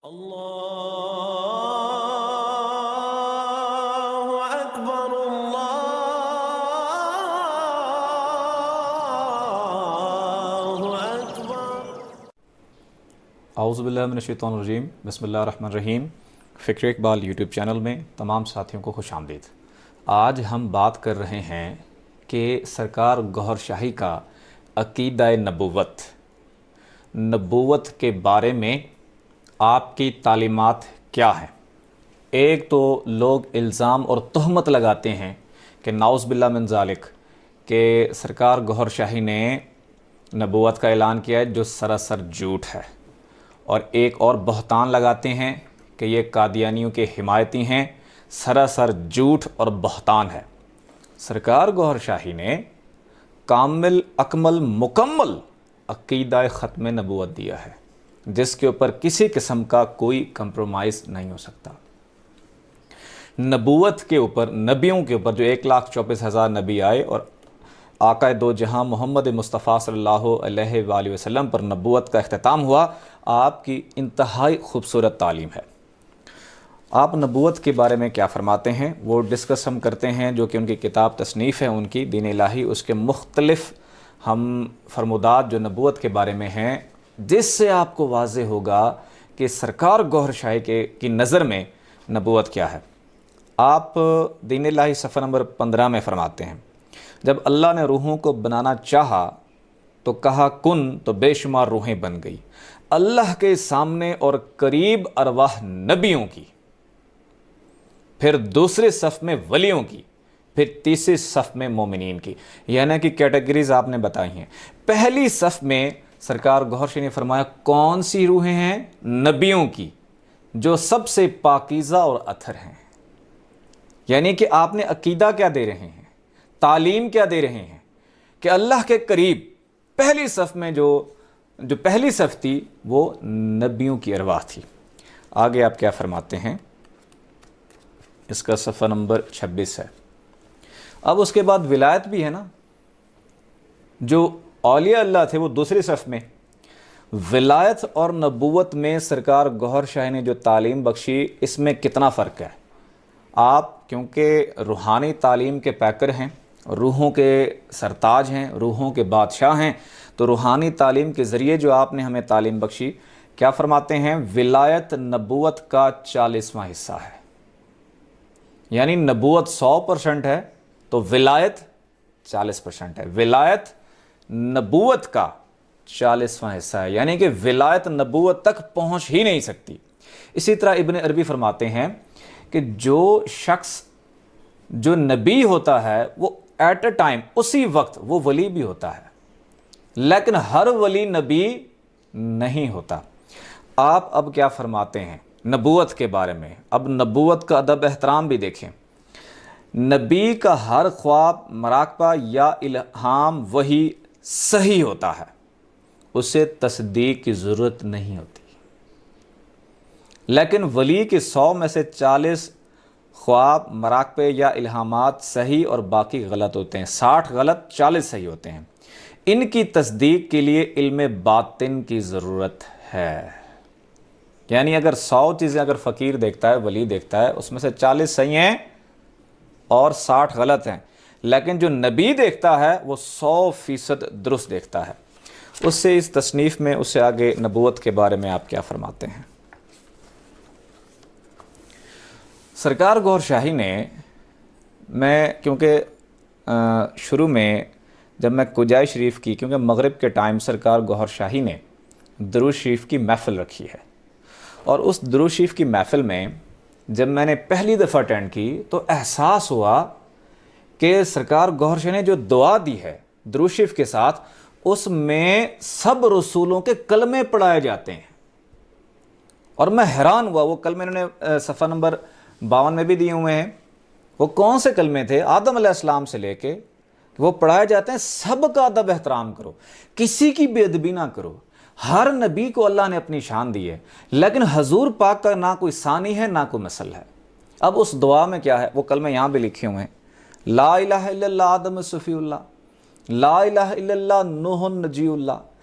اللہ اکبر اللہ اکبر۔ اعوذ باللہ من الشیطان الرجیم، بسم اللہ الرحمن الرحیم۔ فکر اقبال یوٹیوب چینل میں تمام ساتھیوں کو خوش آمدید۔ آج ہم بات کر رہے ہیں کہ سرکار گوھر شاہی کا عقیدہ نبوت کے بارے میں آپ کی تعلیمات کیا ہیں۔ ایک تو لوگ الزام اور تہمت لگاتے ہیں کہ نعوذ باللہ من ذالک کہ سرکار گوھر شاہی نے نبوت کا اعلان کیا ہے جو سراسر جھوٹ ہے، اور ایک اور بہتان لگاتے ہیں کہ یہ قادیانیوں کے حمایتی ہیں، سراسر جھوٹ اور بہتان ہے۔ سرکار گوھر شاہی نے کامل اکمل مکمل عقیدہ ختم نبوت دیا ہے، جس کے اوپر کسی قسم کا کوئی کمپرومائز نہیں ہو سکتا۔ نبوت کے اوپر، نبیوں کے اوپر جو 1,24,000 نبی آئے اور آقا دو جہاں محمد مصطفیٰ صلی اللہ علیہ وآلہ وسلم پر نبوت کا اختتام ہوا، آپ کی انتہائی خوبصورت تعلیم ہے۔ آپ نبوت کے بارے میں کیا فرماتے ہیں وہ ڈسکس ہم کرتے ہیں، جو کہ ان کی کتاب تصنیف ہے ان کی دین الہی، اس کے مختلف ہم فرمودات جو نبوت کے بارے میں ہیں، جس سے آپ کو واضح ہوگا کہ سرکار گوھر شاہی کی نظر میں نبوت کیا ہے۔ آپ دین الہی صفحہ نمبر 15 میں فرماتے ہیں، جب اللہ نے روحوں کو بنانا چاہا تو کہا کن، تو بے شمار روحیں بن گئی، اللہ کے سامنے اور قریب ارواح نبیوں کی، پھر دوسرے صف میں ولیوں کی، پھر تیسری صف میں مومنین کی، یعنی کہ کیٹیگریز آپ نے بتائی ہیں۔ پہلی صف میں سرکار گوھر شاہی نے فرمایا کون سی روحیں ہیں؟ نبیوں کی، جو سب سے پاکیزہ اور اطہر ہیں۔ یعنی کہ آپ نے عقیدہ کیا دے رہے ہیں، تعلیم کیا دے رہے ہیں کہ اللہ کے قریب پہلی صف میں جو پہلی صف تھی وہ نبیوں کی ارواح تھی۔ آگے آپ کیا فرماتے ہیں، اس کا صفحہ نمبر 26 ہے۔ اب اس کے بعد ولایت بھی ہے نا، جو اولیاء اللہ تھے وہ دوسری صف میں۔ ولایت اور نبوت میں سرکار گوھر شاہی نے جو تعلیم بخشی، اس میں کتنا فرق ہے۔ آپ کیونکہ روحانی تعلیم کے پیکر ہیں، روحوں کے سرتاج ہیں، روحوں کے بادشاہ ہیں، تو روحانی تعلیم کے ذریعے جو آپ نے ہمیں تعلیم بخشی، کیا فرماتے ہیں؟ ولایت نبوت کا 40واں حصہ ہے۔ یعنی نبوت 100% ہے تو ولایت 40% ہے۔ ولایت نبوت کا 40واں حصہ ہے، یعنی کہ ولایت نبوت تک پہنچ ہی نہیں سکتی۔ اسی طرح ابن عربی فرماتے ہیں کہ جو شخص جو نبی ہوتا ہے وہ ایٹ اے ٹائم، اسی وقت وہ ولی بھی ہوتا ہے، لیکن ہر ولی نبی نہیں ہوتا۔ آپ اب کیا فرماتے ہیں نبوت کے بارے میں؟ اب نبوت کا ادب احترام بھی دیکھیں۔ نبی کا ہر خواب، مراقبہ یا الہام وحی صحیح ہوتا ہے، اسے تصدیق کی ضرورت نہیں ہوتی، لیکن ولی کے 100 میں سے 40 خواب، مراقبے یا الہامات صحیح اور باقی غلط ہوتے ہیں، 60 غلط 40 صحیح ہوتے ہیں۔ ان کی تصدیق کے لیے علم باطن کی ضرورت ہے۔ یعنی اگر 100 چیزیں اگر فقیر دیکھتا ہے، ولی دیکھتا ہے، اس میں سے 40 صحیح ہیں اور 60 غلط ہیں، لیکن جو نبی دیکھتا ہے وہ 100% درست دیکھتا ہے۔ اس سے اس تصنیف میں اس سے آگے نبوت کے بارے میں آپ کیا فرماتے ہیں؟ سرکار گوھر شاہی نے، میں کیونکہ شروع میں جب میں کجائی شریف کی، کیونکہ مغرب کے ٹائم سرکار گوھر شاہی نے درود شریف کی محفل رکھی ہے، اور اس درود شریف کی محفل میں جب میں نے پہلی دفعہ اٹینڈ کی تو احساس ہوا کہ سرکار گوھر شاہی نے جو دعا دی ہے درود شریف کے ساتھ، اس میں سب رسولوں کے کلمے پڑھائے جاتے ہیں، اور میں حیران ہوا۔ وہ کلمے انہوں نے صفحہ نمبر 52 میں بھی دیے ہوئے ہیں، وہ کون سے کلمے تھے؟ آدم علیہ السلام سے لے کے وہ پڑھائے جاتے ہیں۔ سب کا ادب احترام کرو، کسی کی بے ادبی نہ کرو۔ ہر نبی کو اللہ نے اپنی شان دی ہے، لیکن حضور پاک کا نہ کوئی ثانی ہے نہ کوئی مثل ہے۔ اب اس دعا میں کیا ہے؟ وہ کلمے یہاں بھی لکھے ہوئے ہیں، لا الہ الا اللہ آدم صفی اللہ، لا الہ الا اللہ نوح نجی اللہ،